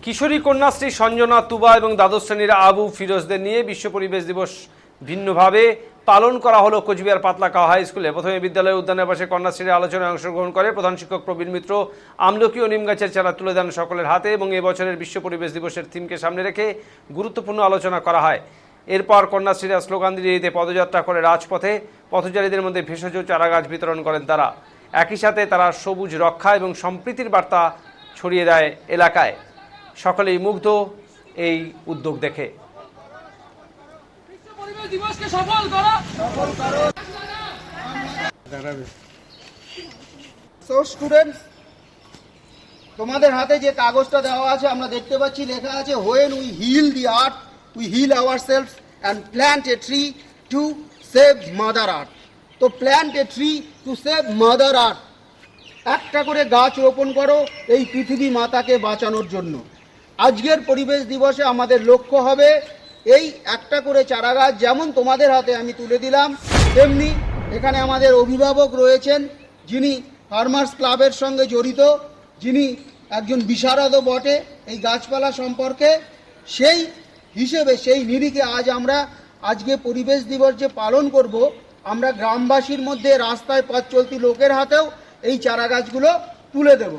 কিশোরী কন্যাশ্রী সঞ্জনা, তুবা এবং দ্বাদশ শ্রেণীর আবু ফিরোজদের নিয়ে বিশ্ব পরিবেশ দিবস ভিন্নভাবে পালন করা হলো কোচবিহার পাতলাকাও হাই স্কুলে। প্রথমে বিদ্যালয়ের উদ্যানের পাশে কন্যাশ্রীর আলোচনায় অংশগ্রহণ করে প্রধান শিক্ষক প্রবীণ মিত্র আমলকি ও নিম গাছের চারা তুলে দেন সকলের হাতে এবং এবছরের বিশ্ব পরিবেশ দিবসের থিমকে সামনে রেখে গুরুত্বপূর্ণ আলোচনা করা হয়। এরপর কন্যাশ্রীরা স্লোগান দিয়ে পদযাত্রা করে রাজপথে পথচারীদের মধ্যে ভেষজ চারাগাছ বিতরণ করেন তারা। একই সাথে তারা সবুজ রক্ষা এবং সম্প্রীতির বার্তা ছড়িয়ে দেয় এলাকায়। সকলেই মুগ্ধ এই উদ্যোগ দেখে। স্টুডেন্টস, তোমাদের হাতে যে কাগজটা দেওয়া আছে আমরা দেখতে পাচ্ছি লেখা আছে when we heal the earth we heal ourselves and plant a tree to save mother earth। তো plant a tree to save mother earth, একটা করে গাছ রোপণ করো এই পৃথিবী মাতাকে বাঁচানোর জন্য। আজকের পরিবেশ দিবসে আমাদের লক্ষ্য হবে এই একটা করে চারা গাছ যেমন তোমাদের হাতে আমি তুলে দিলাম, তেমনি এখানে আমাদের অভিভাবক রয়েছেন যিনি ফার্মার্স ক্লাবের সঙ্গে জড়িত, যিনি একজন বিশারদও বটে এই গাছপালা সম্পর্কে। সেই হিসেবে সেই নিরিখে আমরা আজকে পরিবেশ দিবস যে পালন করব, আমরা গ্রামবাসীর মধ্যে রাস্তায় পথ চলতি লোকের হাতেও এই চারা গাছগুলো তুলে দেব।